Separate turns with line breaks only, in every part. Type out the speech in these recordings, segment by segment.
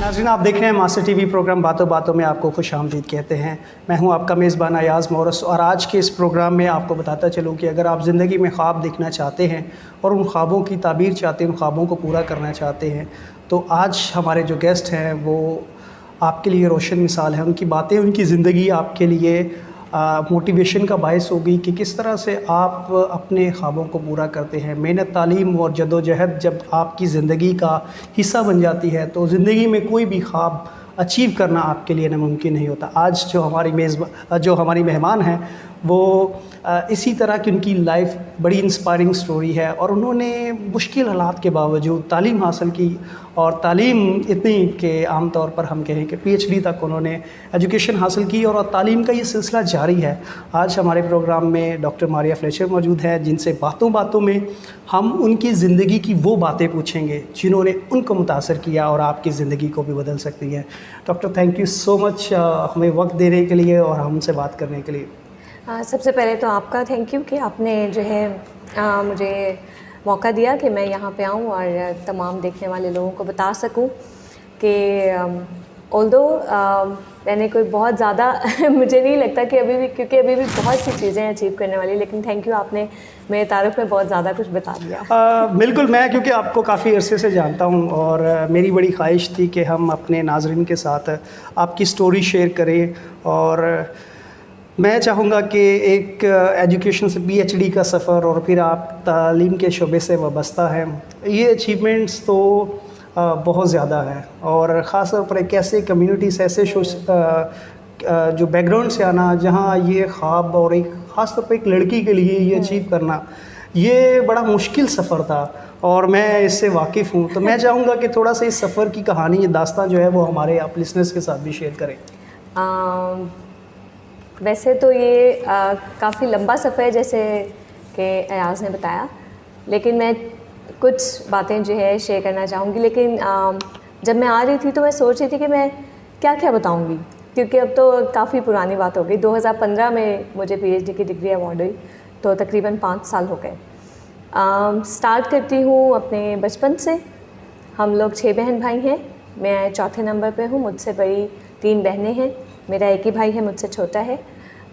नाज़रीन, आप देख रहे हैं मास्टर टीवी प्रोग्राम बातों बातों में आपको खुश आमदीद कहते हैं। मैं हूं आपका मेज़बान अयाज़ मोरस और आज के इस प्रोग्राम में आपको बताता चलूं कि अगर आप ज़िंदगी में ख्वाब देखना चाहते हैं और उन ख्वाबों की ताबीर चाहते हैं, उन ख्वाबों को पूरा करना चाहते हैं, तो आज हमारे जो गेस्ट हैं वो आपके लिए रोशन मिसाल है। उनकी बातें, उनकी ज़िंदगी आपके लिए मोटिवेशन का बायस होगी कि किस तरह से आप अपने ख्वाबों को पूरा करते हैं। मेहनत, तालीम और जद्दोजहद जब आपकी ज़िंदगी का हिस्सा बन जाती है तो ज़िंदगी में कोई भी ख्वाब अचीव करना आपके लिए नामुमकिन नहीं होता। आज जो हमारी मेहमान हैं वो इसी तरह की उनकी लाइफ बड़ी इंस्पायरिंग स्टोरी है और उन्होंने मुश्किल हालात के बावजूद तालीम हासिल की और तालीम इतनी कि आम तौर पर हम कहें कि PhD तक उन्होंने एजुकेशन हासिल की और तालीम का ये सिलसिला जारी है। आज हमारे प्रोग्राम में डॉक्टर मारिया फ्लेचर मौजूद है जिनसे बातों बातों में हम उनकी ज़िंदगी की वो बातें पूछेंगे जिन्होंने उनको मुतासर किया और आपकी ज़िंदगी को भी बदल सकती हैं। Doctor, thank you so much हमें वक्त देने के लिए और हमसे बात करने के लिए।
सबसे पहले तो आपका थैंक यू कि आपने जो है मुझे मौका दिया कि मैं यहाँ पे आऊँ और तमाम देखने वाले लोगों को बता सकूँ कि ऑल्दो मैंने कोई बहुत ज़्यादा मुझे नहीं लगता कि अभी भी, क्योंकि अभी भी बहुत सी चीज़ें अचीव करने वाली, लेकिन थैंक यू, आपने मेरे तारुफ में बहुत ज़्यादा कुछ बता दिया।
बिल्कुल, मैं क्योंकि आपको काफ़ी अरसे से जानता हूँ और मेरी बड़ी ख्वाहिश थी कि हम अपने नाज़रीन के साथ आपकी स्टोरी शेयर करें और मैं चाहूँगा कि एक एजुकेशन से PhD का सफ़र और फिर आप तालीम के शोबे से वाबस्ता हैं, ये अचीवमेंट्स तो बहुत ज़्यादा है और ख़ास तौर पर एक ऐसे कम्युनिटीज़, ऐसे जो बैकग्राउंड से आना जहाँ ये ख्वाब और एक ख़ास तौर पर एक लड़की के लिए ये अचीव करना, ये बड़ा मुश्किल सफ़र था और मैं इससे वाकिफ़ हूँ। तो मैं चाहूँगा कि थोड़ा सा इस सफ़र की कहानी, ये दास्तान जो है वो हमारे आप लिसनर्स के साथ भी शेयर करें।
वैसे तो ये काफ़ी लंबा सफ़र है जैसे कि अयाज़ ने बताया, लेकिन मैं कुछ बातें जो है शेयर करना चाहूँगी। लेकिन जब मैं आ रही थी तो मैं सोच रही थी कि मैं क्या क्या बताऊँगी, क्योंकि अब तो काफ़ी पुरानी बात हो गई। 2015 में मुझे PhD की डिग्री अवार्ड हुई, तो तकरीबन 5 साल हो गए। स्टार्ट करती हूँ अपने बचपन से। हम लोग 6 बहन भाई हैं, मैं चौथे नंबर पे हूँ, मुझसे बड़ी 3 बहनें हैं, मेरा एक ही भाई है मुझसे छोटा है।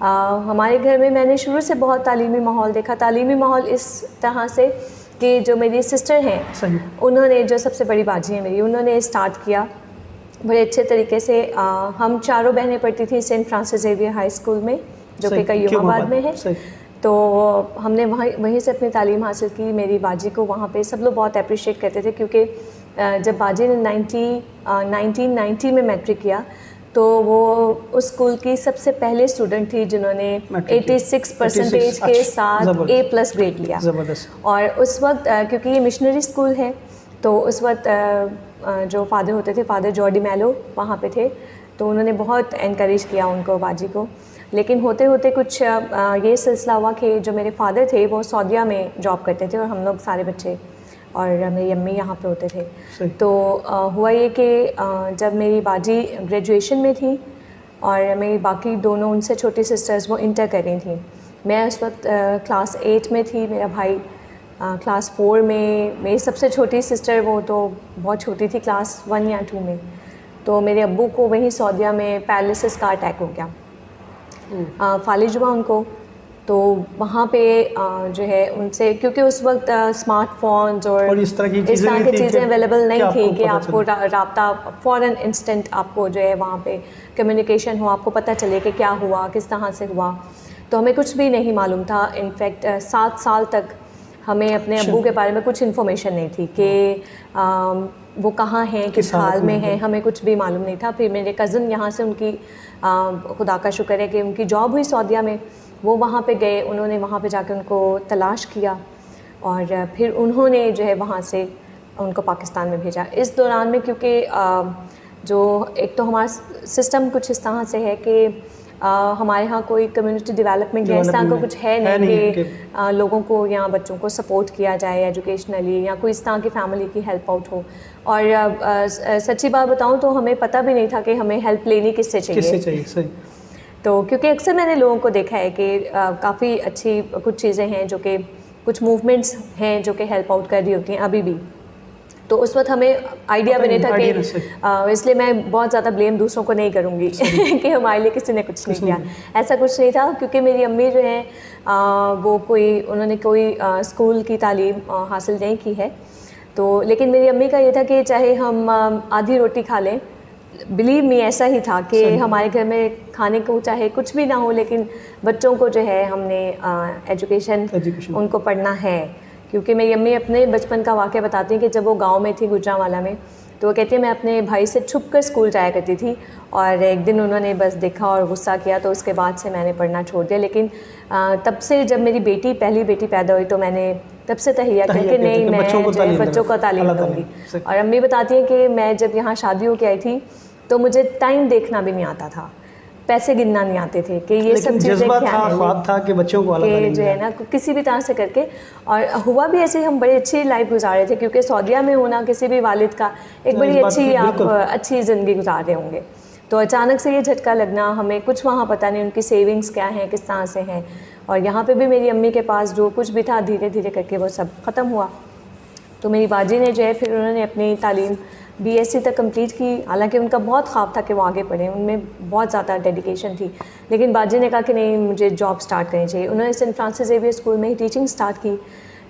हमारे घर में मैंने शुरू से बहुत तालीमी माहौल देखा। तालीमी माहौल इस तरह से कि जो मेरी सिस्टर हैं, उन्होंने, जो सबसे बड़ी बाजी है मेरी, उन्होंने स्टार्ट किया बड़े अच्छे तरीके से। हम चारों बहनें पढ़ती थी Saint Francis Xavier High School में, जो कि कयूमाबाद में है। तो हमने वहीं से अपनी तालीम हासिल की। मेरी बाजी को वहाँ पे सब लोग बहुत अप्रिशिएट करते थे, क्योंकि जब बाजी ने 1990 में मैट्रिक किया तो वो उस स्कूल की सबसे पहले स्टूडेंट थी जिन्होंने 86% के साथ A+ ग्रेड लिया। और उस वक्त क्योंकि ये मिशनरी स्कूल है, तो उस वक्त जो फादर होते थे, फादर जॉर्डी मैलो वहाँ पे थे, तो उन्होंने बहुत एनकरेज किया उनको, बाजी को। लेकिन होते होते कुछ ये सिलसिला हुआ कि जो मेरे फादर थे वो सऊदीया में जॉब करते थे और हम लोग सारे बच्चे और मेरी अम्मी यहाँ पे होते थे। तो हुआ ये कि जब मेरी बाजी ग्रेजुएशन में थी और मेरी बाकी दोनों उनसे छोटी सिस्टर्स वो इंटर कर रही थी, मैं उस वक्त क्लास 8 में थी, मेरा भाई क्लास 4 में, मेरी सबसे छोटी सिस्टर वो तो बहुत छोटी थी, क्लास 1 या 2 में। तो मेरे अब्बू को वहीं सऊदीया में पैरालिसिस का अटैक हो गया, फालिज हुआ उनको। तो वहाँ पे जो है उनसे, क्योंकि उस वक्त स्मार्टफोन्स और इस तरह की चीज़ें अवेलेबल नहीं थी कि आपको राब्ता फ़ौरन इंस्टेंट आपको जो है वहाँ पे कम्युनिकेशन हो, आपको पता चले कि क्या हुआ, किस तरह से हुआ। तो हमें कुछ भी नहीं मालूम था। इनफैक्ट 7 साल तक हमें अपने अब्बू के बारे में कुछ इन्फॉर्मेशन नहीं थी कि वो कहाँ हैं, किस हाल में हैं, हमें कुछ भी मालूम नहीं था। फिर मेरे कज़न यहाँ से, उनकी खुदा का शुक्र है कि उनकी जॉब हुई सऊदीया में, वो वहाँ पे गए, उन्होंने वहाँ पे जाके उनको तलाश किया और फिर उन्होंने जो है वहाँ से उनको पाकिस्तान में भेजा। इस दौरान में क्योंकि जो एक तो हमारा सिस्टम कुछ इस तरह से है कि हमारे यहाँ कोई कम्युनिटी डेवलपमेंट इस तरह का कुछ है नहीं कि लोगों को या बच्चों को सपोर्ट किया जाए एजुकेशनली, या कोई इस तरह की फैमिली की हेल्प आउट हो। और सच्ची बात बताऊँ तो हमें पता भी नहीं था कि हमें हेल्प लेनी किससे चाहिए।
सही।
तो क्योंकि अक्सर मैंने लोगों को देखा है कि काफ़ी अच्छी कुछ चीज़ें हैं जो कि कुछ मूवमेंट्स हैं जो कि हेल्प आउट कर रही होती हैं अभी भी। तो उस वक्त हमें आइडिया भी नहीं था
idea नहीं सही।
कि इसलिए मैं बहुत ज़्यादा ब्लेम दूसरों को नहीं करूँगी कि हमारे लिए किसी ने कुछ नहीं किया। ऐसा कुछ नहीं था, क्योंकि मेरी अम्मी जो है वो उन्होंने कोई स्कूल की तालीम हासिल नहीं की है। तो लेकिन मेरी अम्मी का ये था कि चाहे हम आधी रोटी खा लें, बिलीव मी ऐसा ही था कि हमारे घर में खाने को चाहे कुछ भी ना हो, लेकिन बच्चों को जो है हमने एजुकेशन उनको पढ़ना है। क्योंकि मेरी अम्मी अपने बचपन का वाक़या बताती हैं कि जब वो गांव में थी गुजरांवाला में, तो वो कहती है मैं अपने भाई से छुप कर स्कूल जाया करती थी, और एक दिन उन्होंने बस देखा और गुस्सा किया, तो उसके बाद से मैंने पढ़ना छोड़ दिया। लेकिन तब से जब मेरी पहली बेटी पैदा हुई, तो मैंने तब से तहिया किया कि नहीं, मैं बच्चों को तालीम दूँगी। और अम्मी बताती हैं कि मैं जब यहाँ शादी होकर आई थी तो मुझे टाइम देखना भी नहीं आता था, पैसे गिनना नहीं आते थे कि ये सब चीज़ें क्या है,
ख्वाब था कि बच्चों को अलग
जो है ना किसी भी तरह से करके। और हुआ भी ऐसे, हम बड़ी अच्छी लाइफ गुजार रहे थे, क्योंकि सऊदीया में होना किसी भी वालिद का एक बड़ी अच्छी अच्छी ज़िंदगी गुजार रहे होंगे। तो अचानक से ये झटका लगना, हमें कुछ वहाँ पता नहीं उनकी सेविंग्स क्या हैं, किस तरह से हैं, और यहाँ पे भी मेरी अम्मी के पास जो कुछ भी था धीरे धीरे करके वो सब ख़त्म हुआ। तो मेरी बाजी ने जो है फिर उन्होंने अपनी तालीम BSc तक कंप्लीट की। हालांकि उनका बहुत ख्वाब था कि वो आगे पढ़ें, उनमें बहुत ज़्यादा डेडिकेशन थी, लेकिन बाजी ने कहा कि नहीं, मुझे जॉब स्टार्ट करनी चाहिए। उन्होंने सेंट फ्रांसिस ज़ेवियर स्कूल में ही टीचिंग स्टार्ट की,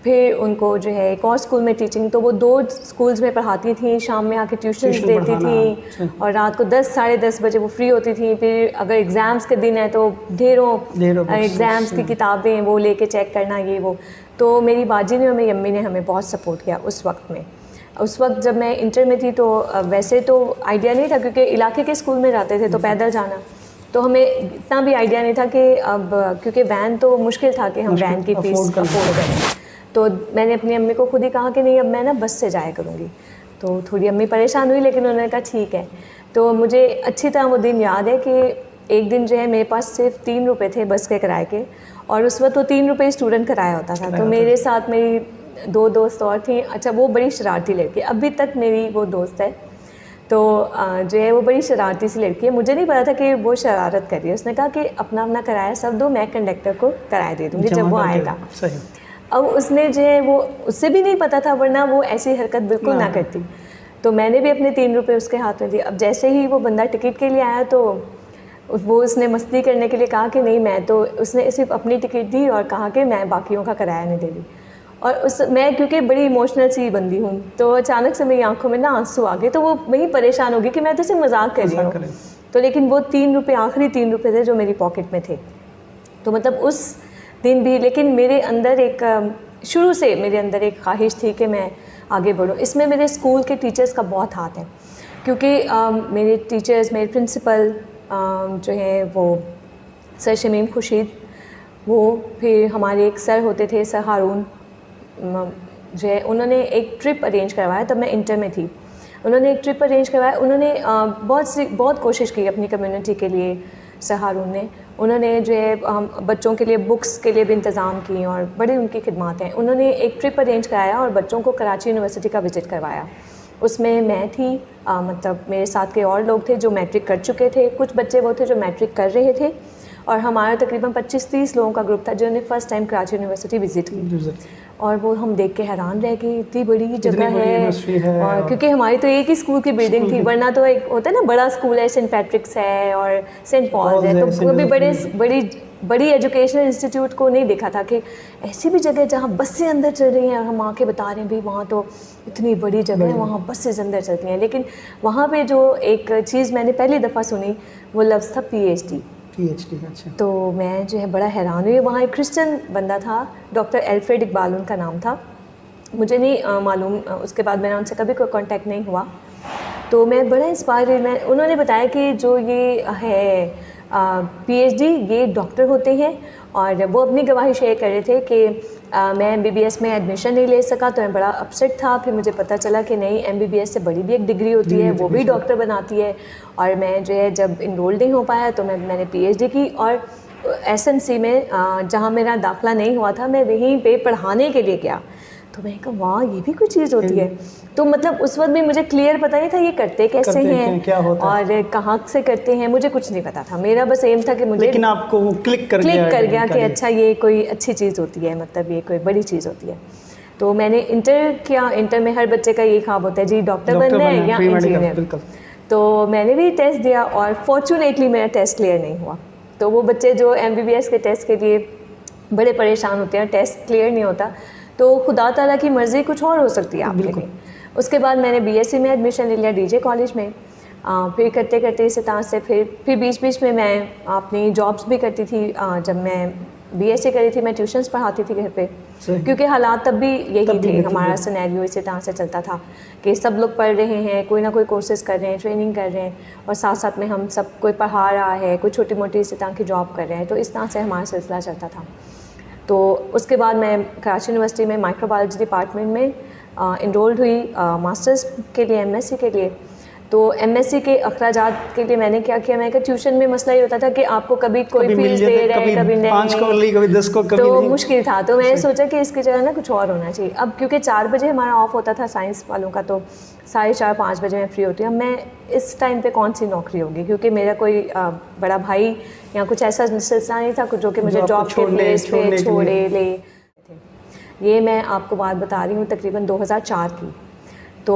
फिर उनको जो है एक और स्कूल में टीचिंग, तो वो 2 स्कूल्स में पढ़ाती थी, शाम में आके ट्यूशन देती थी, और रात को 10 साढ़े 10 बजे वो फ्री होती थी। फिर अगर एग्ज़ाम्स के दिन है तो ढेरों एग्ज़ाम्स की किताबें वो लेके चेक करना, ये वो। तो मेरी बाजी ने और मेरी अम्मी ने हमें बहुत सपोर्ट किया उस वक्त में। उस वक्त जब मैं इंटर में थी तो वैसे तो आइडिया नहीं था, क्योंकि इलाके के स्कूल में जाते थे तो पैदल जाना, तो हमें इतना भी आइडिया नहीं था कि अब, क्योंकि वैन तो मुश्किल था कि हम वैन की फीस अफोर्ड करें। तो मैंने अपनी अम्मी को खुद ही कहा कि नहीं, अब मैं ना बस से जाया करूँगी। तो थोड़ी अम्मी परेशान हुई, लेकिन उन्होंने कहा ठीक है। तो मुझे अच्छी तरह वो दिन याद है कि एक दिन जो है मेरे पास सिर्फ 3 रुपये थे बस के किराए के, और उस वक्त तो 3 रुपये स्टूडेंट किराया होता था। तो मेरे साथ मेरी 2 दोस्त और थी। अच्छा, वो बड़ी शरारती लड़की, अभी तक मेरी वो दोस्त है। तो जो है वो बड़ी शरारती सी लड़की है, मुझे नहीं पता था कि वो शरारत कर रही है। उसने कहा कि अपना अपना किराया सब दो, मैं कंडक्टर को किराया दे दूँगी जब वो आएगा। अब उसने जो है वो, उससे भी नहीं पता था, वरना वो ऐसी हरकत बिल्कुल ना करती। तो मैंने भी अपने 3 रुपये उसके हाथ में दिए। अब जैसे ही वो बंदा टिकट के लिए आया तो वो उसने मस्ती करने के लिए कहा कि नहीं, मैं तो, उसने सिर्फ अपनी टिकट दी और कहा कि मैं बाकियों का किराया नहीं दे रही। और मैं क्योंकि बड़ी इमोशनल सी बंदी हूँ, तो अचानक से मेरी आंखों में ना आंसू आ गए। तो वो वहीं परेशान हो गई कि मैं तो सिर्फ मजाक कर रही हूँ। तो लेकिन वो 3 रुपये, आखिरी 3 रुपये थे जो मेरी पॉकेट में थे। तो मतलब उस दिन भी, लेकिन मेरे अंदर एक, शुरू से मेरे अंदर एक ख्वाहिश थी कि मैं आगे बढ़ूँ। इसमें मेरे स्कूल के टीचर्स का बहुत हाथ है, क्योंकि मेरे टीचर्स, मेरे प्रिंसिपल जो है वो सर शमीम खुर्शीद, वो, फिर हमारे एक सर होते थे सर हारून जो है, उन्होंने एक ट्रिप अरेंज करवाया। तब मैं इंटर में थी। उन्होंने एक ट्रिप अरेंज करवाया। उन्होंने बहुत कोशिश की अपनी कम्युनिटी के लिए, सर हारून ने। उन्होंने जो है बच्चों के लिए बुक्स के लिए भी इंतज़ाम की, और बड़ी उनकी खिदमत हैं। उन्होंने एक ट्रिप अरेंज कराया और बच्चों को कराची यूनिवर्सिटी का विज़िट करवाया। उसमें मैं थी, मतलब मेरे साथ के और लोग थे जो मैट्रिक कर चुके थे, कुछ बच्चे वो थे जो मैट्रिक कर रहे थे, और हमारा तकरीबन 25-30 लोगों का ग्रुप था जिन्होंने first time Karachi university visit की। और वो हम देख के हैरान रह गए, इतनी बड़ी जगह है। और क्योंकि हमारी तो एक ही स्कूल की बिल्डिंग थी, वरना तो एक होता है ना बड़ा स्कूल है, सेंट पैट्रिक्स है और सेंट पॉल्स है, तो वो भी बड़ी एजुकेशनल इंस्टीट्यूट को नहीं देखा था कि ऐसी भी जगह जहाँ बसें अंदर चल रही हैं। और हम आके बता रहे हैं भाई वहाँ तो इतनी बड़ी जगह है, वहाँ बसें अंदर चलती हैं। लेकिन वहाँ पे जो एक चीज़ मैंने पहली दफ़ा सुनी, वो लफ्ज़ था PhD। अच्छा। तो मैं जो है बड़ा हैरान हुई। वहाँ एक क्रिश्चियन बंदा था, डॉक्टर एल्फ्रेड इकबाल उनका नाम था, मुझे नहीं मालूम, उसके बाद मैंने उनसे कभी कोई कांटेक्ट नहीं हुआ। तो मैं बड़ा इंस्पायर हुई। उन्होंने बताया कि जो ये है PhD, ये डॉक्टर होते हैं। और वो अपनी गवाही शेयर कर रहे थे कि मैं MBBS में एडमिशन नहीं ले सका, तो मैं बड़ा अपसेट था। फिर मुझे पता चला कि नहीं, MBBS से बड़ी भी एक डिग्री होती है, वो भी डॉक्टर बनाती है। और मैं जो है जब इनरोल नहीं हो पाया तो मैंने PhD की, और SMC में जहाँ मेरा दाखिला नहीं हुआ था, मैं वहीं पे पढ़ाने के लिए गया। तो मैं कहा वाह, ये भी कोई चीज़ होती है। तो मतलब उस वक्त भी मुझे क्लियर पता नहीं था ये करते कैसे हैं, क्या होता और कहाँ से करते हैं, मुझे कुछ नहीं पता था। मेरा बस एम था कि मुझे,
लेकिन आपको वो क्लिक कर
गया कि अच्छा ये कोई अच्छी चीज़ होती है, मतलब ये कोई बड़ी चीज़ होती है। तो मैंने इंटर किया। इंटर में हर बच्चे का ये ख्वाब होता है जी डॉक्टर बनना है या इंजीनियर।
बिल्कुल।
तो मैंने भी टेस्ट दिया और फॉर्चुनेटली मेरा टेस्ट क्लियर नहीं हुआ। तो वो बच्चे जो MBBS के टेस्ट के लिए बड़े परेशान होते हैं, टेस्ट क्लियर नहीं होता, तो खुदा ताला की मर्ज़ी कुछ और हो सकती है आपके लिए। उसके बाद मैंने BSc में एडमिशन ले लिया DJ कॉलेज में। फिर करते करते इस तरह से फिर बीच बीच में मैं अपनी जॉब्स भी करती थी। जब मैं BSc करी थी मैं ट्यूशन्स पढ़ाती थी घर पे, क्योंकि हालात तब भी यही थे। हमारा सिनेरियो इसी तरह से चलता था कि सब लोग पढ़ रहे हैं, कोई ना कोई कोर्सेज़ कर रहे हैं, ट्रेनिंग कर रहे हैं, और साथ साथ में हम सब कोई पढ़ा रहा है, कोई छोटी मोटी इसी तरह की जॉब कर रहे हैं। तो इस तरह से हमारा सिलसिला चलता था। तो उसके बाद मैं कराची यूनिवर्सिटी में माइक्रोबायोलॉजी डिपार्टमेंट में इनरोल्ड हुई मास्टर्स के लिए, MSc के लिए। तो MSc के अखराजात के लिए मैंने क्या किया, मैं ट्यूशन में मसला ये होता था कि आपको कभी कोई फीस दे रहा है, कभी नहीं,
5 को कभी 10 को कभी
तो
नहीं।
मुश्किल था। तो मैंने सोचा कि इसकी जगह ना कुछ और होना चाहिए। अब क्योंकि 4 बजे हमारा ऑफ होता था साइंस वालों का, तो 4:30-5 बजे मैं फ्री होती हूँ। मैं इस टाइम पे कौन सी नौकरी होगी, क्योंकि मेरा कोई बड़ा भाई या कुछ ऐसा सिलसिला नहीं था जो कि मुझे जॉब के प्लेस पे छोड़े ले। ये मैं आपको बात बता रही हूँ तकरीबन 2004 की। तो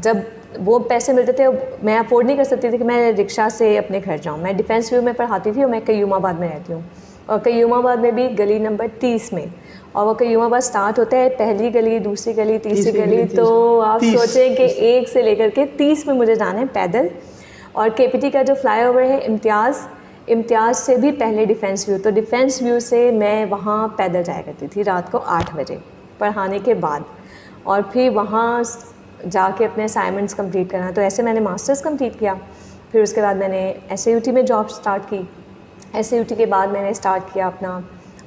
जब वो पैसे मिलते थे मैं अफोर्ड नहीं कर सकती थी कि मैं रिक्शा से अपने घर जाऊँ। मैं डिफेंस व्यू में पढ़ाती थी और मैं कयूमाबाद में रहती हूँ, और कयूमाबाद में भी गली नंबर 30 में, और वो कयूमाबाद स्टार्ट होता है पहली गली, दूसरी गली, तीसरी गली। तो आप सोचें कि 1 से लेकर के 30 में मुझे जाना है पैदल। और KPT का जो फ्लाईओवर है इम्तियाज़ से भी पहले डिफेंस व्यू, तो डिफेंस व्यू से मैं वहाँ पैदल जाया करती थी रात को 8 बजे पढ़ाने के बाद, और फिर वहाँ जाके अपने असाइनमेंट्स कंप्लीट करना। तो ऐसे मैंने मास्टर्स कंप्लीट किया। फिर उसके बाद मैंने SAUT में जॉब स्टार्ट की। SAUT के बाद मैंने स्टार्ट किया अपना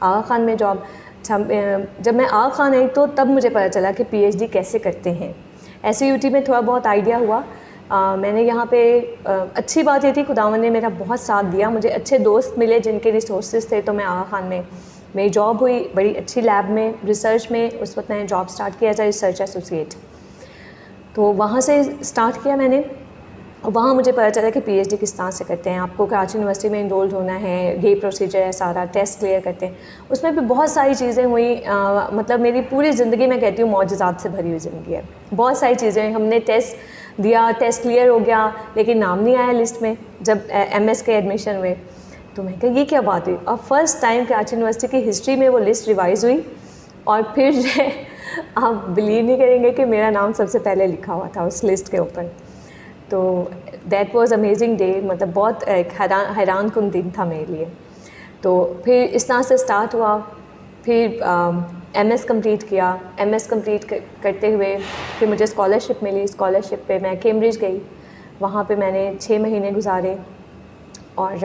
आगा खान में जॉब। जब मैं आगा खान आई तो तब मुझे पता चला कि PhD कैसे करते हैं। SAUT में थोड़ा बहुत आइडिया हुआ। मैंने यहाँ पे अच्छी बात ये थी, खुदावन ने मेरा बहुत साथ दिया, मुझे अच्छे दोस्त मिले जिनके रिसोर्सेज थे। तो मैं आगा खान में मेरी जॉब हुई, बड़ी अच्छी लैब में, रिसर्च में। उस वक्त मैंने जॉब स्टार्ट किया एज ए रिसर्च एसोसिएट। तो वहाँ से स्टार्ट किया मैंने, और वहाँ मुझे पता चला कि PhD किस तरह से करते हैं। आपको कराची यूनिवर्सिटी में इनरोल्ड होना है, ये प्रोसीजर है, सारा टेस्ट क्लियर करते हैं। उसमें भी बहुत सारी चीज़ें हुई। मतलब मेरी पूरी ज़िंदगी मैं कहती हूँ मौजज़ात से भरी हुई ज़िंदगी है। बहुत सारी चीज़ें, हमने टेस्ट दिया, टेस्ट क्लियर हो गया, लेकिन नाम नहीं आया लिस्ट में जब MS के एडमिशन हुए। तो मैं कहा ये क्या बात हुई। और फर्स्ट टाइम कराची यूनिवर्सिटी की हिस्ट्री में वो लिस्ट रिवाइज़ हुई, और फिर जो है आप बिलीव नहीं करेंगे कि मेरा नाम सबसे पहले लिखा हुआ था उस लिस्ट के ऊपर। तो दैट वाज अमेजिंग डे, मतलब बहुत एक हैरान कुन दिन था मेरे लिए। तो फिर इस तरह से स्टार्ट हुआ। फिर MS कंप्लीट किया। MS कंप्लीट करते हुए फिर मुझे स्कॉलरशिप मिली। स्कॉलरशिप पे मैं कैम्ब्रिज गई, वहाँ पे मैंने 6 महीने गुजारे, और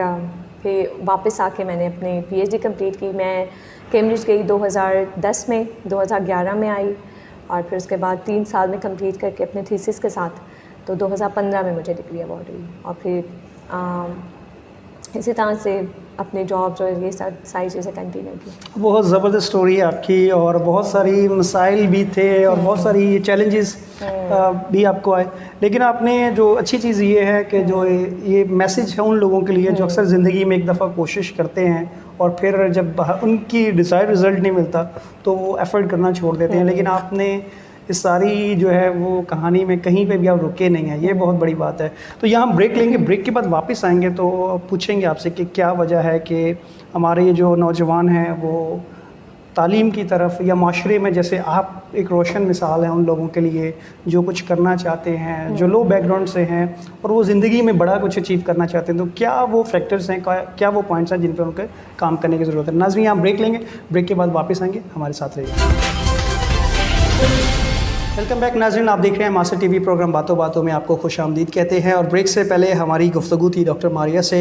फिर वापस आके मैंने अपनी PhD कंप्लीट की। मैं कैम्ब्रिज गई 2010 में, 2011 में आई, और फिर उसके बाद 3 साल में कंप्लीट करके अपने थीसिस के साथ तो 2015 में मुझे डिग्री अवार्ड हुई। और फिर इसी तरह से अपने जॉब्स और ये सारी चीज़ें कंटिन्यू की।
बहुत ज़बरदस्त स्टोरी है आपकी, और बहुत सारी मसाइल भी थे और बहुत सारी चैलेंजेस भी आपको आए, लेकिन आपने जो अच्छी चीज़ ये है कि जो ये मैसेज है उन लोगों के लिए जो अक्सर ज़िंदगी में एक दफ़ा कोशिश करते हैं और फिर जब उनकी डिज़ायर्ड रिज़ल्ट नहीं मिलता तो वो एफर्ट करना छोड़ देते हैं, लेकिन आपने इस सारी जो है वो कहानी में कहीं पे भी आप रुके नहीं हैं, ये बहुत बड़ी बात है। तो यहाँ हम ब्रेक लेंगे, ब्रेक के बाद वापस आएंगे तो पूछेंगे आपसे कि क्या वजह है कि हमारे ये जो नौजवान हैं वो तालीम की तरफ या माशरे में, जैसे आप एक रोशन मिसाल हैं उन लोगों के लिए जो कुछ करना चाहते हैं, जो लो बैकग्राउंड से हैं और वो ज़िंदगी में बड़ा कुछ अचीव करना चाहते हैं, तो क्या वो फैक्टर्स हैं, क्या वो पॉइंट्स हैं जिन पर उनके काम करने की ज़रूरत है। नाज़रीन यहाँ ब्रेक लेंगे, ब्रेक के बाद वापस आएंगे, हमारे साथ रहिए। वेलकम बैक नाज़रीन, आप देख रहे हैं मास्टर टीवी प्रोग्राम बातों बातों में आपको खुश आमदीद कहते हैं। और ब्रेक से पहले हमारी गुफ्तगू थी डॉक्टर मारिया से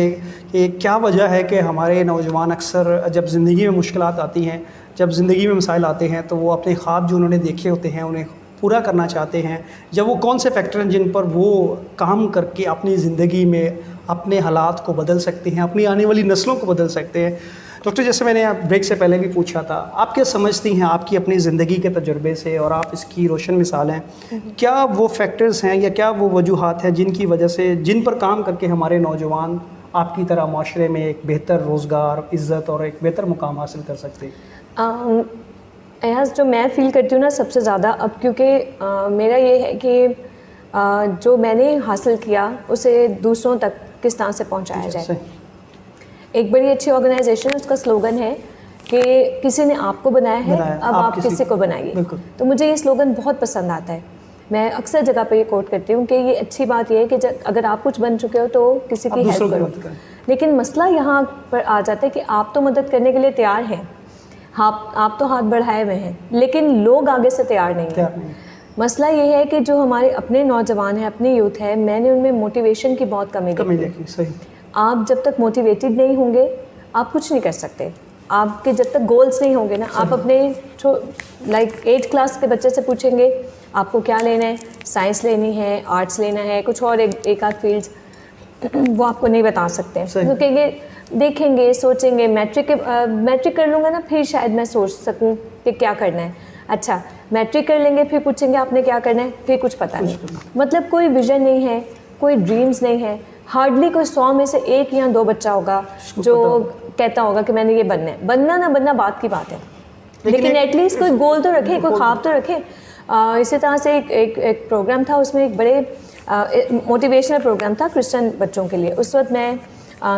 कि क्या वजह है कि हमारे नौजवान अक्सर जब ज़िंदगी में मुश्किलात आती हैं, जब ज़िंदगी में मसाइल आते हैं तो वो अपने ख्वाब जो उन्होंने देखे होते हैं उन्हें पूरा करना चाहते हैं, जब वो कौन से फैक्टर हैं जिन पर वो काम करके अपनी ज़िंदगी में अपने हालात को बदल सकते हैं, अपनी आने वाली नस्लों को बदल सकते हैं। डॉक्टर, जैसे मैंने ब्रेक से पहले भी पूछा था, आप क्या समझती हैं आपकी अपनी ज़िंदगी के तजुर्बे से, और आप इसकी रोशन मिसाल हैं, क्या वो फैक्टर्स हैं या क्या वो वजूहात हैं जिनकी वजह से, जिन पर काम करके हमारे नौजवान आपकी तरह माशरे में एक बेहतर रोज़गार, इज़्ज़त और एक बेहतर मुकाम हासिल कर सकते हैं?
एहसास जो मैं फ़ील करती हूँ ना सबसे ज़्यादा अब, क्योंकि मेरा ये है कि जो मैंने हासिल किया उसे दूसरों तक किस तरह से पहुँचाया जाए। एक बड़ी अच्छी ऑर्गेनाइजेशन, उसका स्लोगन है कि किसी ने आपको बनाया है, अब आप किसी को बनाइए। तो मुझे ये स्लोगन बहुत पसंद आता है। मैं अक्सर जगह पे ये कोट करती हूँ कि ये अच्छी बात ये है कि अगर आप कुछ बन चुके हो तो किसी की हेल्प करो। लेकिन मसला यहाँ पर आ जाता है कि आप तो मदद करने के लिए तैयार हैं, आप तो हाथ बढ़ाए हुए हैं, लेकिन लोग आगे से तैयार नहीं हैं। मसला ये है कि जो हमारे अपने नौजवान हैं, अपनी यूथ है, मैंने उनमें मोटिवेशन की बहुत कमी देखी।
सही।
आप जब तक मोटिवेटेड नहीं होंगे आप कुछ नहीं कर सकते। आपके जब तक गोल्स नहीं होंगे ना, आप अपने लाइक 8th क्लास के बच्चे से पूछेंगे आपको क्या लेना है, साइंस लेनी है, आर्ट्स लेना है, कुछ और एक आध फील्ड्स, वो आपको नहीं बता सकते। वो कहेंगे, देखेंगे, सोचेंगे, मैट्रिक कर लूँगा ना फिर शायद मैं सोच सकूँ कि क्या करना है। अच्छा, मैट्रिक कर लेंगे फिर पूछेंगे आपने क्या करना है, फिर कुछ पता नहीं। मतलब कोई विजन नहीं है, कोई ड्रीम्स नहीं है। हार्डली कोई 100 में से 1 या 2 बच्चा होगा जो कहता होगा कि मैंने ये बनना है। बनना ना बनना बात की बात है, लेकिन एटलीस्ट कोई गोल तो रखे, कोई ख्वाब तो रखे। इसी तरह से एक प्रोग्राम था, उसमें एक बड़े मोटिवेशनल प्रोग्राम था क्रिश्चियन बच्चों के लिए। उस वक्त मैं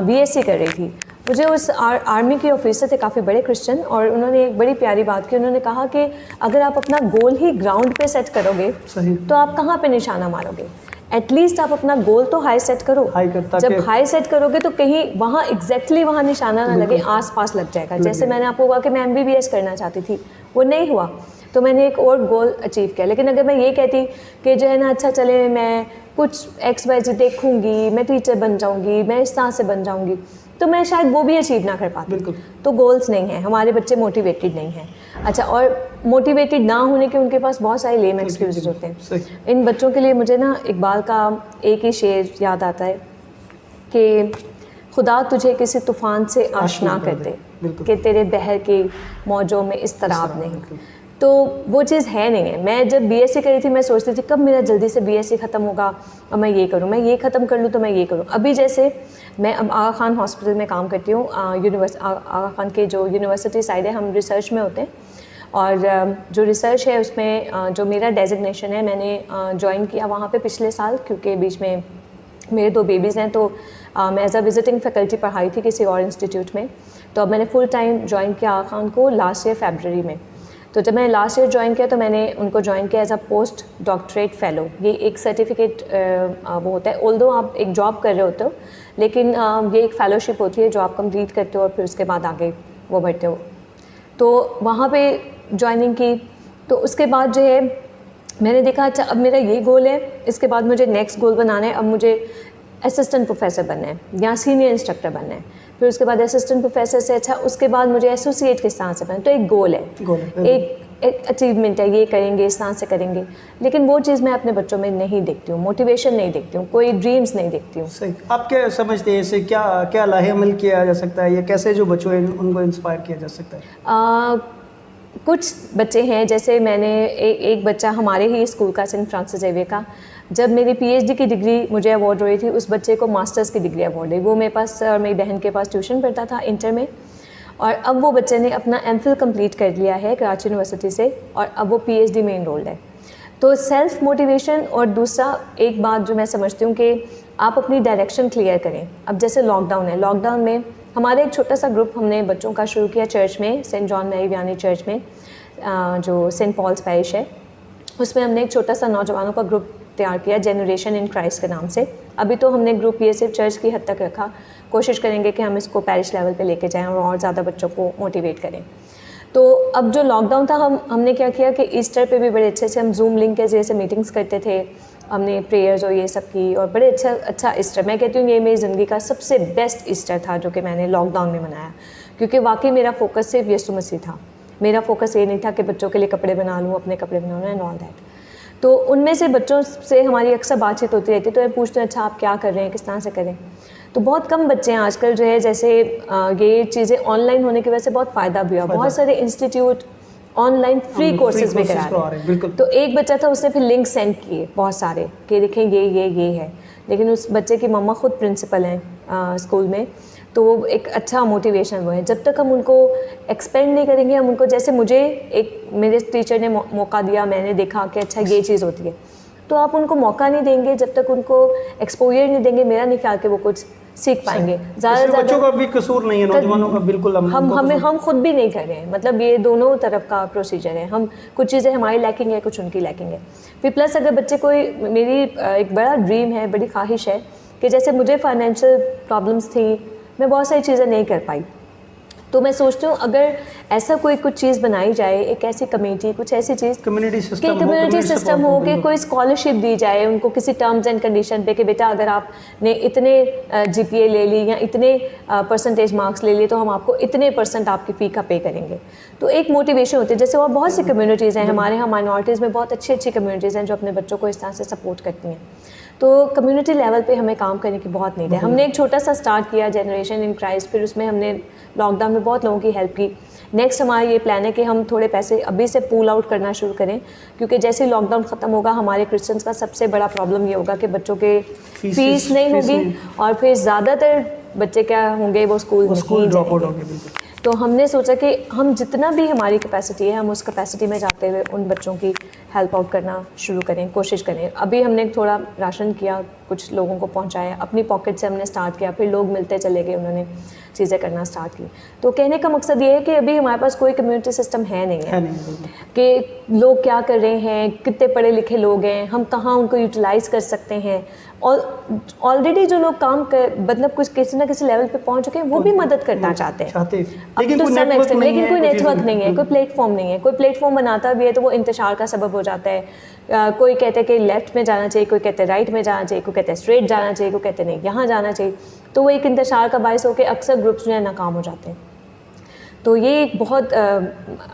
BSc कर रही थी। मुझे उस आर्मी के ऑफिसर थे काफ़ी बड़े क्रिश्चियन, और उन्होंने एक बड़ी प्यारी बात की। उन्होंने कहा कि अगर आप अपना गोल ही ग्राउंड पे सेट करोगे तो आप कहाँ पे निशाना मारोगे। एटलीस्ट आप अपना गोल तो हाई सेट करो। जब हाई सेट करोगे तो कहीं वहाँ एग्जैक्टली वहाँ निशाना ना लगे, आस पास लग जाएगा। जैसे मैंने आपको कहा कि मैं MBBS करना चाहती थी, वो नहीं हुआ, तो मैंने एक और गोल अचीव किया। लेकिन अगर मैं ये कहती कि जो है ना, अच्छा चले मैं कुछ XYZ देखूंगी, मैं टीचर बन जाऊंगी, मैं इस तरह से बन जाऊंगी, तो मैं शायद वो भी अचीव ना कर पाती। तो गोल्स नहीं हैं, हमारे बच्चे मोटिवेटेड नहीं हैं। अच्छा, और मोटिवेटेड ना होने के उनके पास बहुत सारे लेम एक्सक्यूजेज होते हैं। इन बच्चों के लिए मुझे ना इकबाल का एक ही शेर याद आता है कि खुदा तुझे किसी तूफ़ान से आशना कर दे कि तेरे बहर की मौजों में इस तरह नहीं। तो वो चीज़ है नहीं है। मैं जब BSc करी थी मैं सोचती थी कब मेरा जल्दी से BSc ख़त्म होगा और मैं ये करूँ, मैं ये ख़त्म कर लूँ तो मैं ये करूँ। अभी जैसे मैं अब आगा खान हॉस्पिटल में काम करती हूँ, आगा खान के जो यूनिवर्सिटी साइड है, हम रिसर्च में होते हैं, और जो रिसर्च है उसमें जो मेरा डेजिग्नेशन है, मैंने ज्वाइन किया वहाँ पे पिछले साल, क्योंकि बीच में मेरे 2 बेबीज़ हैं। तो मैं एज अ विजिटिंग फैकल्टी पढ़ाई थी किसी और इंस्टीट्यूट में। तो अब मैंने फुल टाइम ज्वाइन किया आगा खान को लास्ट ईयर फरवरी में। तो जब मैंने लास्ट ईयर ज्वाइन किया तो मैंने उनको ज्वाइन किया as a post doctorate fellow. ये एक सर्टिफिकेट वो होता है, ऑल्दो आप एक जॉब कर रहे होते हो, लेकिन ये एक फेलोशिप होती है जो आप कंप्लीट करते हो और फिर उसके बाद आगे वो बढ़ते हो। तो वहाँ पे ज्वाइनिंग की, तो उसके बाद जो है मैंने देखा अच्छा अब मेरा ये गोल है, इसके बाद मुझे नेक्स्ट गोल बनाना है। अब मुझे असिस्टेंट प्रोफेसर बनना है या सीनियर इंस्ट्रक्टर बनना है, फिर उसके बाद असिस्टेंट प्रोफेसर से अच्छा उसके बाद मुझे एसोसिएट किस तरह से बनना। तो एक गोल है, एक अचीवमेंट है, ये करेंगे, इस तरह से करेंगे। लेकिन वो चीज़ मैं अपने बच्चों में नहीं देखती हूँ, मोटिवेशन नहीं देखती हूँ, कोई ड्रीम्स नहीं देखती हूँ।
सही। आप क्या समझते हैं इससे क्या लाहेअमल किया जा सकता है, या कैसे जो बच्चों हैं उनको इंस्पायर किया जा सकता है?
कुछ बच्चे हैं, जैसे मैंने एक बच्चा हमारे ही स्कूल का, सेंट फ्रांसिस जेवियर का, जब मेरी PhD की डिग्री मुझे अवार्ड हो रही थी, उस बच्चे को मास्टर्स की डिग्री अवार्ड हुई। वो मेरे पास और मेरी बहन के पास ट्यूशन पढ़ता था इंटर में, और अब वो बच्चे ने अपना MPhil कंप्लीट कर लिया है कराची यूनिवर्सिटी से, और अब वो PhD में इनरोल्ड है। तो सेल्फ मोटिवेशन, और दूसरा एक बात जो मैं समझती हूँ कि आप अपनी डायरेक्शन क्लियर करें। अब जैसे लॉकडाउन है, लॉकडाउन में हमारे एक छोटा सा ग्रुप हमने बच्चों का शुरू किया चर्च में, Saint John Mary Vianney church में, जो सेंट पॉल्स पैरिश है, उसमें हमने एक छोटा सा नौजवानों का ग्रुप तैयार किया, जनरेशन इन क्राइस्ट के नाम से। अभी तो हमने ग्रुप ये सिर्फ चर्च की हद तक रखा, कोशिश करेंगे कि हम इसको पैरिश लेवल पे लेके जाएं और ज़्यादा बच्चों को मोटिवेट करें। तो अब जो लॉकडाउन था, हमने क्या किया कि ईस्टर पे भी बड़े अच्छे से हम जूम लिंक के जरिए से मीटिंग्स करते थे, हमने प्रेयर्स और ये सब की, और बड़े अच्छा ईस्टर, मैं कहती हूँ ये मेरी ज़िंदगी का सबसे बेस्ट ईस्टर था जो कि मैंने लॉकडाउन में मनाया, क्योंकि वाकई मेरा फोकस सिर्फ यीशु मसीह था। मेरा फोकस ये नहीं था कि बच्चों के लिए कपड़े बना लूँ, अपने कपड़े बना लूँ एंड ऑल दैट। तो उनमें से बच्चों से हमारी अक्सर बातचीत होती रहती है, तो मैं पूछती हूँ अच्छा आप क्या कर रहे हैं, किस तरह से करें। तो बहुत कम बच्चे हैं आजकल जो है, जैसे ये चीज़ें ऑनलाइन होने की वजह से बहुत फ़ायदा भी हुआ, बहुत सारे इंस्टीट्यूट ऑनलाइन फ्री कोर्सेज भी करा रहे हैं। तो एक बच्चा था, उसने फिर लिंक सेंड किए बहुत सारे कि देखें ये है, लेकिन उस बच्चे की मम्मा खुद प्रिंसिपल हैं स्कूल में, तो वो एक अच्छा मोटिवेशन वो है। जब तक हम उनको एक्सपेंड नहीं करेंगे, हम उनको, जैसे मुझे एक मेरे टीचर ने मौका दिया, मैंने देखा कि अच्छा ये चीज़ होती है, तो आप उनको मौका नहीं देंगे, जब तक उनको एक्सपोजर नहीं देंगे, मेरा नहीं ख्याल कि वो कुछ सीख पाएंगे। ज़्यादा
बच्चों का भी कसूर नहीं है, नौजवानों का बिल्कुल
हम खुद भी नहीं कर रहे हैं, मतलब ये दोनों तरफ का प्रोसीजर है। हम कुछ चीज़ें हमारी लैकिंग है, कुछ उनकी लैकिंग है। फिर प्लस अगर बच्चे कोई, मेरी एक बड़ा ड्रीम है, बड़ी ख्वाहिश है कि जैसे मुझे फाइनेंशियल प्रॉब्लम्स थी, मैं बहुत सारी चीज़ें नहीं कर पाई, तो मैं सोचती हूँ अगर ऐसा कोई कुछ चीज़ बनाई जाए, एक ऐसी कमेटी, कुछ ऐसी चीज़,
कम्युनिटी
सिस्टम हो कि कोई स्कॉलरशिप दी जाए उनको किसी टर्म्स एंड कंडीशन पे कि बेटा अगर आपने इतने GPA ले ली या इतने परसेंटेज मार्क्स ले लिए तो हम आपको इतने % आपकी फ़ी का पे करेंगे। तो एक मोटिवेशन होती है। जैसे और बहुत सी कम्युनिटीज़ हैं हमारे यहाँ, माइनॉरिटीज़ में बहुत अच्छी अच्छी कम्युनिटीज़ हैं जो अपने बच्चों को इस तरह से सपोर्ट करती हैं। तो कम्युनिटी लेवल पे हमें काम करने की बहुत नीड है। हमने एक छोटा सा स्टार्ट किया, जनरेशन इन क्राइस्ट, फिर उसमें हमने लॉकडाउन में बहुत लोगों की हेल्प की। नेक्स्ट हमारा ये प्लान है कि हम थोड़े पैसे अभी से पूल आउट करना शुरू करें, क्योंकि जैसे ही लॉकडाउन ख़त्म होगा हमारे क्रिश्चियंस का सबसे बड़ा प्रॉब्लम ये होगा कि बच्चों के फीस नहीं होगी, और फिर ज़्यादातर बच्चे क्या होंगे, वो स्कूल ड्रॉप आउट होंगे। तो हमने सोचा कि हम जितना भी हमारी कैपेसिटी है, हम उस कैपेसिटी में जाते हुए उन बच्चों की हेल्प आउट करना शुरू करें, कोशिश करें। अभी हमने थोड़ा राशन किया, कुछ लोगों को पहुंचाया, अपनी पॉकेट से हमने स्टार्ट किया, फिर लोग मिलते चले गए, उन्होंने चीज़ें करना स्टार्ट की। तो कहने का मकसद ये है कि अभी हमारे पास कोई कम्युनिटी सिस्टम है नहीं है कि लोग क्या कर रहे हैं, कितने पढ़े लिखे लोग हैं, हम कहाँ उनको यूटिलाइज़ कर सकते हैं। और ऑलरेडी जो लोग काम कर, मतलब कुछ किसी ना किसी लेवल पे पहुंच चुके हैं, वो भी मदद करना चाहते हैं, लेकिन कोई नेटवर्क नहीं है, कोई प्लेटफॉर्म नहीं है। कोई प्लेटफॉर्म बनाता भी है तो वो इंतशार का सबब हो जाता है। कोई कहते हैं कि लेफ्ट में जाना चाहिए, कोई कहते हैं राइट में जाना चाहिए, कोई कहते हैं स्ट्रेट जाना चाहिए, कोई कहते हैं नहीं यहाँ जाना चाहिए। तो वो एक इंतशार का बायस होकर अक्सर ग्रुप्स जो है नाकाम हो जाते हैं। तो ये एक बहुत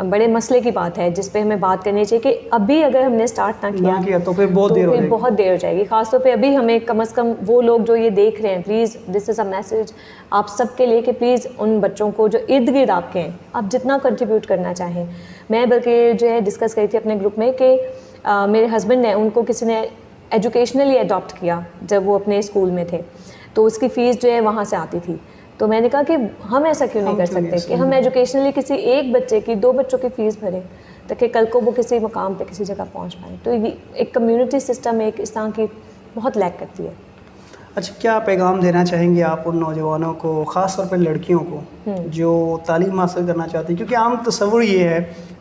बड़े मसले की बात है जिस पे हमें बात करनी चाहिए कि अभी अगर हमने स्टार्ट ना किया
तो फिर बहुत देर हो जाएगी।
ख़ासतौर पे अभी हमें कम से कम वो लोग जो ये देख रहे हैं, please this is a message आप सबके लिए कि प्लीज़ उन बच्चों को जो इर्द गिर्द आपके हैं, आप जितना कंट्रीब्यूट करना चाहें। मैं बल्कि जो है डिस्कस करी थी अपने ग्रुप में कि मेरे हस्बैंड ने, उनको किसी ने एजुकेशनली अडॉप्ट किया जब वो अपने स्कूल में थे, तो उसकी फ़ीस जो है वहाँ से आती थी। तो मैंने कहा कि हम ऐसा क्यों नहीं कर सकते कि हम एजुकेशनली किसी एक बच्चे की, 2 बच्चों की फ़ीस भरें ताकि कल को वो किसी मुकाम पे किसी जगह पहुंच पाए। तो ये एक कम्युनिटी सिस्टम एक इस तरह की बहुत लैक करती है।
अच्छा, क्या पैगाम देना चाहेंगे आप उन नौजवानों को, ख़ास तौर पर लड़कियों को जो तालीम हासिल करना चाहती हैं? क्योंकि आम तस्वुर ये है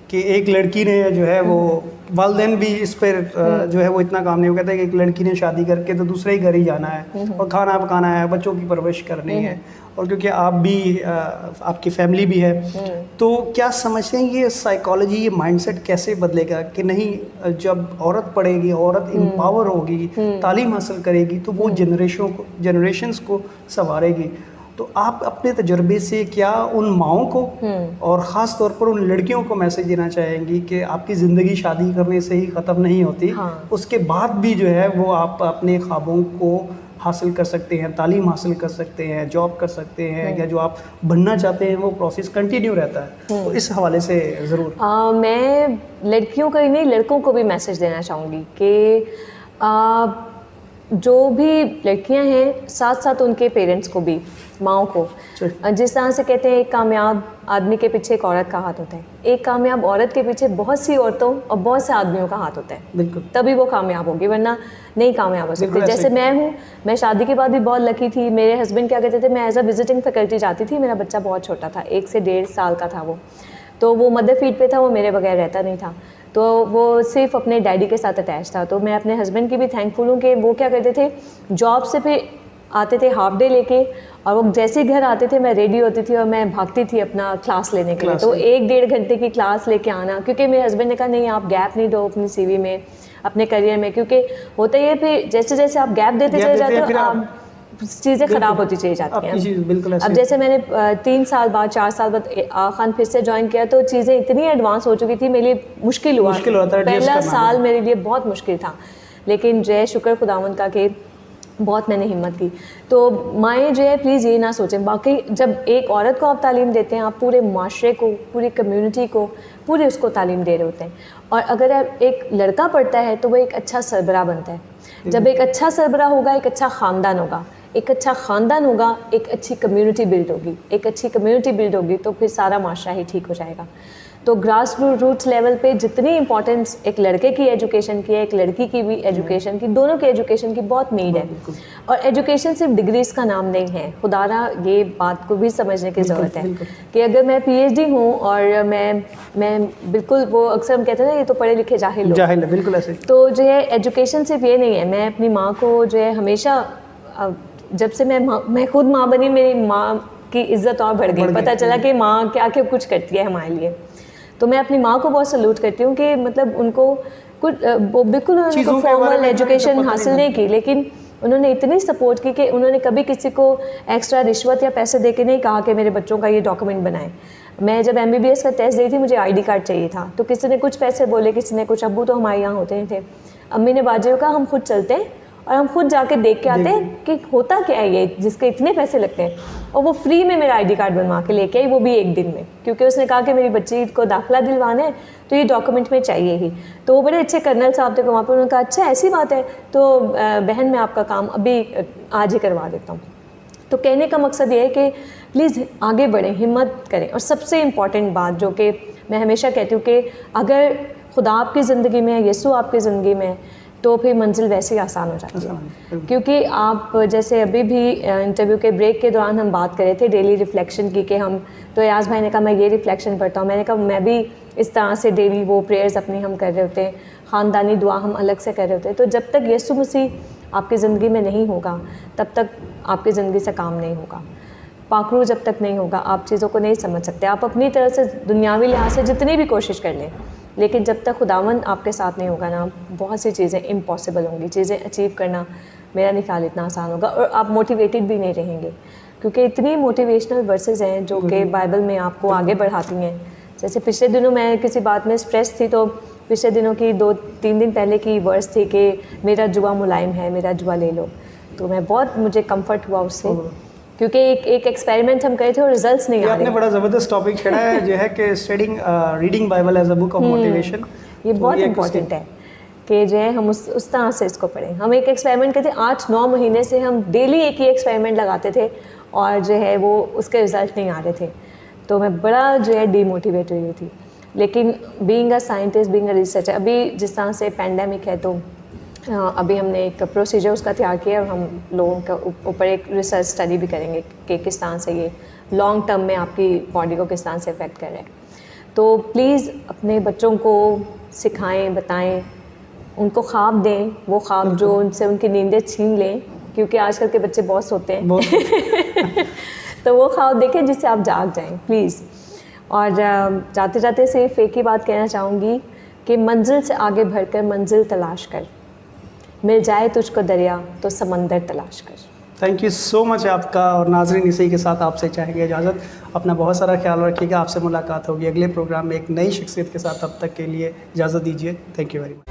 कि एक लड़की ने जो है वो, वालिदैन भी इस पर जो है वो इतना काम नहीं, वो कहते हैं कि एक लड़की ने शादी करके तो दूसरे ही घर ही जाना है और खाना पकाना है, बच्चों की परवरिश करनी है, और क्योंकि आप भी आपकी फैमिली भी है, तो क्या समझते हैं ये साइकोलॉजी, ये माइंडसेट कैसे बदलेगा कि नहीं, जब औरत पढ़ेगी, औरत एम्पावर होगी, तालीम हासिल करेगी तो वो जनरेशन्स को संवारेगी। तो आप अपने तजर्बे से क्या उन माओं को और ख़ास तौर पर उन लड़कियों को मैसेज देना चाहेंगी कि आपकी ज़िंदगी शादी करने से ही ख़त्म नहीं होती, उसके बाद भी जो है वो आप अपने ख्वाबों को हासिल कर सकते हैं, तालीम हासिल कर सकते हैं, जॉब कर सकते हैं, या जो आप बनना चाहते हैं वो प्रोसेस कंटिन्यू रहता है। तो इस हवाले से ज़रूर
मैं लड़कियों को ही नहीं, लड़कों को भी मैसेज देना चाहूँगी कि जो भी लड़कियां हैं, साथ साथ उनके पेरेंट्स को भी, माओं को, जिस तरह से कहते हैं एक कामयाब आदमी के पीछे एक औरत का हाथ होता है, एक कामयाब औरत के पीछे बहुत सी औरतों और बहुत से आदमियों का हाथ होता है, बिल्कुल, तभी वो कामयाब होगी, वरना नहीं कामयाब हो सकती। जैसे मैं हूँ, मैं शादी के बाद भी बहुत लकी थी। मेरे हस्बैंड क्या कहते थे, मैं एज अ विजिटिंग फैकल्टी जाती थी, मेरा बच्चा बहुत छोटा था, 1 से 1.5 साल का था वो, तो वो मदर फीड पे था, वो मेरे बगैर रहता नहीं था, तो वो सिर्फ अपने डैडी के साथ अटैच था। तो मैं अपने हस्बैंड की भी थैंकफुल हूँ कि वो क्या करते थे, जॉब से फिर आते थे हाफ डे लेके, और वो जैसे ही घर आते थे मैं रेडी होती थी और मैं भागती थी अपना क्लास लेने के लिए। तो 1-1.5 घंटे की क्लास लेके आना, क्योंकि मेरे हस्बैंड ने कहा नहीं आप गैप नहीं दो अपनी CV में, अपने करियर में, क्योंकि होता ही है फिर जैसे जैसे आप गैप देते चले जाते हो, आप चीज़ें ख़राब होती चली जाती हैं। अब जैसे मैंने 3 साल बाद, 4 साल बाद खान फिर से ज्वाइन किया, तो चीज़ें इतनी एडवांस हो चुकी थी, मेरे लिए मुश्किल हुआ पहला साल मेरे लिए बहुत मुश्किल था, लेकिन जय शुक्र खुदावंद का कि बहुत मैंने हिम्मत की। तो माएँ जो है प्लीज़ ये ना सोचें, बाकी जब एक औरत को आप तालीम देते हैं, आप पूरे माशरे को, पूरी कम्युनिटी को, पूरे उसको तालीम दे रहे होते हैं। और अगर एक लड़का पढ़ता है तो वो एक अच्छा सरबराह बनता है। जब एक अच्छा सरबराह होगा, एक अच्छा ख़ानदान होगा, एक अच्छा ख़ानदान होगा, एक अच्छी कम्युनिटी बिल्ड होगी, एक अच्छी कम्युनिटी बिल्ड होगी तो फिर सारा माशरा ही ठीक हो जाएगा। तो ग्रास रूट्स लेवल पे जितनी इंपॉर्टेंस एक लड़के की एजुकेशन की है, एक लड़की की भी एजुकेशन की, दोनों की एजुकेशन की बहुत नीड है। और एजुकेशन सिर्फ डिग्रीज़ का नाम नहीं है, खुदारा ये बात को भी समझने की ज़रूरत है कि अगर मैं PhD हूँ और मैं बिल्कुल, वो अक्सर हम कहते हैं ना ये तो पढ़े लिखे जाहिल
जाहिल है, बिल्कुल ऐसे।
तो जो है एजुकेशन सिर्फ ये नहीं है। मैं अपनी माँ को जो है हमेशा, जब से मैं खुद माँ बनी, मेरी माँ की इज़्ज़त और बढ़ गई, पता चला कि माँ क्या क्या कुछ करती है हमारे लिए। तो मैं अपनी माँ को बहुत सल्यूट करती हूँ कि मतलब उनको कुछ वो बिल्कुल उनको फॉर्मल एजुकेशन हासिल नहीं की, लेकिन उन्होंने इतनी सपोर्ट की कि उन्होंने कभी किसी को एक्स्ट्रा रिश्वत या पैसे दे के नहीं कहा कि मेरे बच्चों का ये डॉक्यूमेंट बनाएं। मैं जब MBBS का टेस्ट दी थी, मुझे ID कार्ड चाहिए था, तो किसी ने कुछ पैसे बोले, किसी ने कुछ। अब्बू तो हमारे यहाँ होते नहीं थे, अम्मी ने बाजियों का हम खुद चलते हैं और हम खुद जाके देख के आते हैं कि होता क्या है ये जिसके इतने पैसे लगते हैं। और वो फ्री में मेरा ID कार्ड बनवा के लेके आई, वो भी एक दिन में, क्योंकि उसने कहा कि मेरी बच्ची को दाखिला दिलवाना है तो ये डॉक्यूमेंट में चाहिए ही। तो वो बड़े अच्छे कर्नल साहब थे वहाँ पर, उन्होंने कहा अच्छा ऐसी बात है तो बहन मैं आपका काम अभी आज ही करवा देता हूँ। तो कहने का मकसद ये है कि प्लीज़ आगे बढ़ें, हिम्मत करें। और सबसे इम्पॉर्टेंट बात जो कि मैं हमेशा कहती हूँ कि अगर खुदा आपकी ज़िंदगी में है, यीशु आपकी ज़िंदगी में है, तो फिर मंजिल वैसे ही आसान हो जाती है। क्योंकि आप जैसे अभी भी इंटरव्यू के ब्रेक के दौरान हम बात कर रहे थे डेली रिफ्लेक्शन की, कि हम, तो याज भाई ने कहा मैं ये रिफ्लेक्शन पढ़ता हूँ, मैंने कहा मैं भी इस तरह से डेली वो प्रेयर्स अपनी हम कर रहे होते हैं, ख़ानदानी दुआ हम अलग से कर रहे होते हैं। तो जब तक यीशु मसीह आपकी ज़िंदगी में नहीं होगा तब तक आपकी ज़िंदगी से काम नहीं होगा। पाखरू जब तक नहीं होगा आप चीज़ों को नहीं समझ सकते। आप अपनी तरफ से दुनियावी लिहाज से जितनी भी कोशिश कर लें, लेकिन जब तक खुदावंद आपके साथ नहीं होगा ना, बहुत सी चीज़ें इम्पॉसिबल होंगी। चीज़ें अचीव करना मेरा नहीं ख्याल इतना आसान होगा, और आप मोटिवेटेड भी नहीं रहेंगे, क्योंकि इतनी मोटिवेशनल वर्सेस हैं जो कि बाइबल में आपको आगे बढ़ाती हैं। जैसे पिछले दिनों मैं किसी बात में स्ट्रेस थी, तो पिछले दिनों की 2-3 दिन पहले की वर्स थी कि मेरा जुआ मुलायम है, मेरा जुआ ले लो। तो मैं बहुत, मुझे कंफर्ट हुआ उससे, क्योंकि एक एक्सपेरिमेंट हम करे थे और रिजल्ट्स नहीं आ रहे।
आपने बड़ा ज़बरदस्त टॉपिक छेड़ा है जो है कि reading Bible as a book of motivation.
ये बहुत इंपॉर्टेंट है कि जो है हम उस तरह से इसको पढ़ें। हम एक एक्सपेरिमेंट करते 8-9 महीने से हम डेली एक ही एक्सपेरिमेंट लगाते थे और जो है वो उसके रिज़ल्ट नहीं आ रहे थे, तो मैं बड़ा जो है डीमोटिवेट हुई थी। लेकिन being a scientist, being a researcher, अभी जिस तरह से पैंडेमिक है, तो अभी हमने एक प्रोसीजर उसका तैयार किया और हम लोगों के ऊपर एक रिसर्च स्टडी भी करेंगे कि किस तरह से ये लॉन्ग टर्म में आपकी बॉडी को किस तरह से इफ़ेक्ट कर रहा है। तो प्लीज़ अपने बच्चों को सिखाएं, बताएं, उनको ख्वाब दें, वो ख्वाब जो उनसे उनकी नींदें छीन लें, क्योंकि आजकल के बच्चे बहुत सोते हैं तो वो ख्वाब देखें जिससे आप जाग जाएं प्लीज़। और जाते जाते सिर्फ एक ही बात कहना चाहूँगी कि मंजिल से आगे बढ़कर मंजिल तलाश कर, मिल जाए तुझको दरिया तो समंदर तलाश कर।
थैंक यू सो मच आपका। और नाजरीन, इसी के साथ आपसे चाहेंगे इजाज़त। अपना बहुत सारा ख्याल रखिएगा। आपसे मुलाकात होगी अगले प्रोग्राम में एक नई शख्सियत के साथ। तब तक के लिए इजाज़त दीजिए। Thank you very much.